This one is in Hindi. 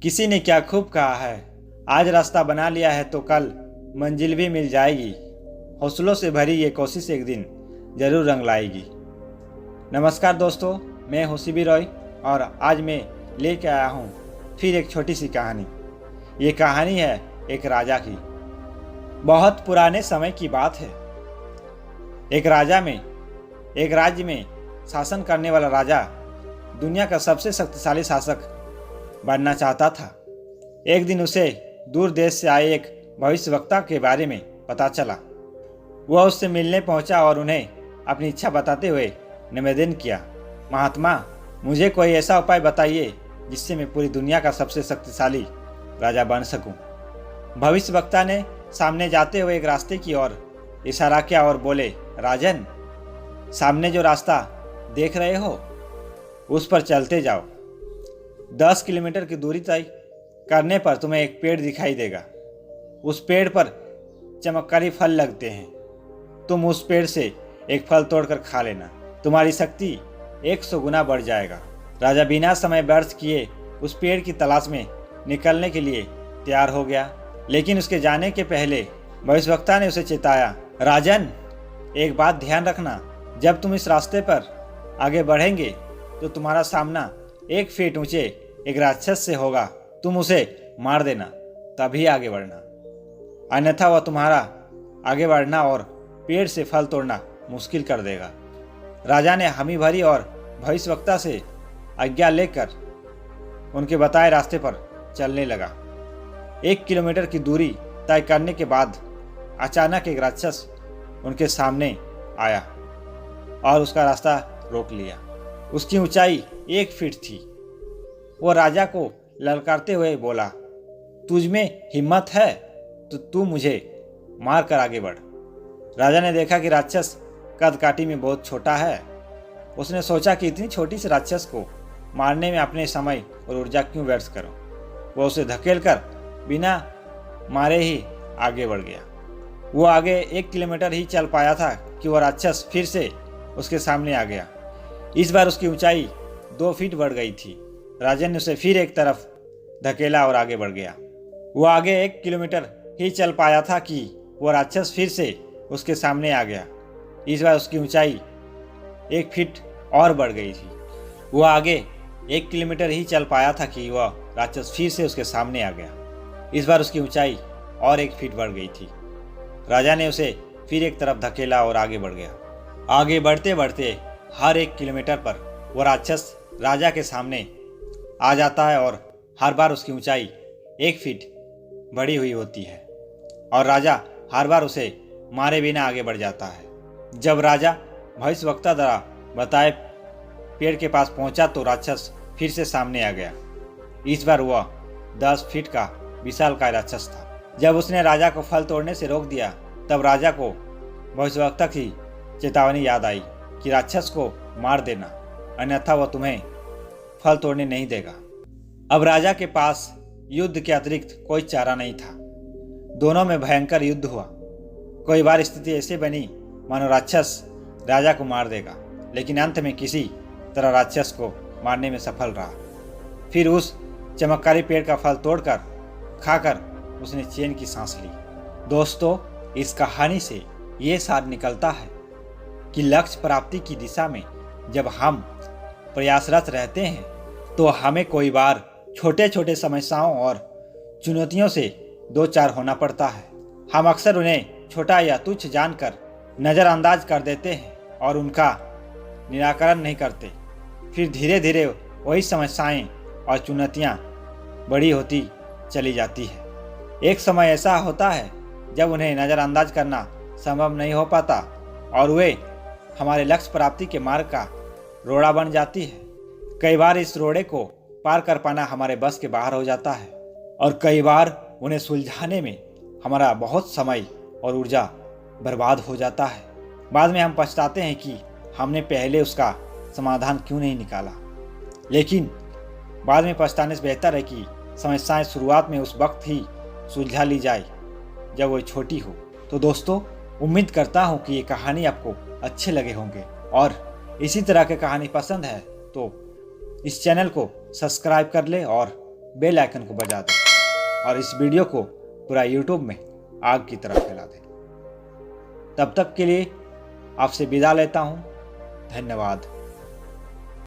किसी ने क्या खूब कहा है, आज रास्ता बना लिया है तो कल मंजिल भी मिल जाएगी। हौसलों से भरी ये कोशिश एक दिन जरूर रंग लाएगी। नमस्कार दोस्तों, मैं हूं शिबी रॉय और आज मैं लेके आया हूं फिर एक छोटी सी कहानी। ये कहानी है एक राजा की। बहुत पुराने समय की बात है। एक राज्य में शासन करने वाला राजा दुनिया का सबसे शक्तिशाली शासक बनना चाहता था। एक दिन उसे दूर देश से आए एक भविष्यवक्ता के बारे में पता चला। वह उससे मिलने पहुंचा और उन्हें अपनी इच्छा बताते हुए निवेदन किया, महात्मा, मुझे कोई ऐसा उपाय बताइए जिससे मैं पूरी दुनिया का सबसे शक्तिशाली राजा बन सकूं। भविष्यवक्ता ने सामने जाते हुए एक रास्ते की ओर इशारा किया और बोले, राजन, सामने जो रास्ता देख रहे हो उस पर चलते जाओ। 10 किलोमीटर की दूरी तय करने पर तुम्हें एक पेड़ दिखाई देगा। उस पेड़ पर चमत्कारी फल लगते हैं। तुम उस पेड़ से एक फल तोड़कर खा लेना, तुम्हारी शक्ति 100 गुना बढ़ जाएगा। राजा बिना समय व्यर्थ किए उस पेड़ की तलाश में निकलने के लिए तैयार हो गया। लेकिन उसके जाने के पहले भविष्यवक्ता ने उसे चेताया, राजन, एक बात ध्यान रखना, जब तुम इस रास्ते पर आगे बढ़ेंगे तो तुम्हारा सामना 1 फीट ऊंचे एक राक्षस से होगा। तुम उसे मार देना, तभी आगे बढ़ना, अन्यथा वह तुम्हारा आगे बढ़ना और पेड़ से फल तोड़ना मुश्किल कर देगा। राजा ने हामी भरी और भविष्यवक्ता से आज्ञा लेकर उनके बताए रास्ते पर चलने लगा। 1 किलोमीटर की दूरी तय करने के बाद अचानक एक राक्षस उनके सामने आया और उसका रास्ता रोक लिया। उसकी ऊंचाई 1 फीट थी। वो राजा को ललकारते हुए बोला, तुझ में हिम्मत है तो तू मुझे मार कर आगे बढ़। राजा ने देखा कि राक्षस कद काठी में बहुत छोटा है। उसने सोचा कि इतनी छोटी सी राक्षस को मारने में अपने समय और ऊर्जा क्यों व्यर्थ करूं। वह उसे धकेलकर बिना मारे ही आगे बढ़ गया। वो आगे 1 किलोमीटर ही चल पाया था कि वह राक्षस फिर से उसके सामने आ गया। इस बार उसकी ऊंचाई 2 फीट बढ़ गई थी। राजा ने उसे फिर एक तरफ धकेला और आगे बढ़ गया। वो आगे 1 किलोमीटर ही चल पाया था कि वो राक्षस फिर से उसके सामने आ गया। इस बार उसकी ऊंचाई 1 फीट और बढ़ गई थी। वो आगे 1 किलोमीटर ही चल पाया था कि वह राक्षस फिर से उसके सामने आ गया। इस बार उसकी ऊंचाई और 1 फीट बढ़ गई थी। राजा ने उसे फिर एक तरफ धकेला और आगे बढ़ गया। आगे बढ़ते बढ़ते हर 1 किलोमीटर पर वह राक्षस राजा के सामने आ जाता है और हर बार उसकी ऊंचाई 1 फीट बढ़ी हुई होती है और राजा हर बार उसे मारे बिना आगे बढ़ जाता है। जब राजा भविष्यवक्ता द्वारा बताए पेड़ के पास पहुंचा तो राक्षस फिर से सामने आ गया। इस बार वह 10 फीट का विशालकाय राक्षस था। जब उसने राजा को फल तोड़ने से रोक दिया तब राजा को भविष्यवक्ता की चेतावनी याद आई कि राक्षस को मार देना, अन्यथा वह तुम्हें फल तोड़ने नहीं देगा। अब राजा के पास युद्ध के अतिरिक्त कोई चारा नहीं था। दोनों में भयंकर युद्ध हुआ। कई बार स्थिति ऐसी बनी मानो राक्षस राजा को मार देगा, लेकिन अंत में किसी तरह राक्षस को मारने में सफल रहा। फिर उस चमत्कारी पेड़ का फल तोड़कर खाकर उसने चैन की सांस ली। दोस्तों, इस कहानी से ये सार निकलता है कि लक्ष्य प्राप्ति की दिशा में जब हम प्रयासरत रहते हैं तो हमें कई बार छोटे छोटे समस्याओं और चुनौतियों से दो चार होना पड़ता है। हम अक्सर उन्हें छोटा या तुच्छ जानकर नज़रअंदाज कर देते हैं और उनका निराकरण नहीं करते। फिर धीरे धीरे वही समस्याएं और चुनौतियां बड़ी होती चली जाती है। एक समय ऐसा होता है जब उन्हें नज़रअंदाज करना संभव नहीं हो पाता और वे हमारे लक्ष्य प्राप्ति के मार्ग का रोड़ा बन जाती है। कई बार इस रोड़े को पार कर पाना हमारे बस के बाहर हो जाता है और कई बार उन्हें सुलझाने में हमारा बहुत समय और ऊर्जा बर्बाद हो जाता है। बाद में हम पछताते हैं कि हमने पहले उसका समाधान क्यों नहीं निकाला। लेकिन बाद में पछताने से बेहतर है कि समस्याएं शुरुआत में उस वक्त ही सुलझा ली जाए जब वो छोटी हो। तो दोस्तों, उम्मीद करता हूँ कि ये कहानी आपको अच्छे लगे होंगे और इसी तरह की कहानी पसंद है तो इस चैनल को सब्सक्राइब कर ले और बेल आइकन को बजा दें और इस वीडियो को पूरा यूट्यूब में आग की तरह फैला दें। तब तक के लिए आपसे विदा लेता हूँ। धन्यवाद।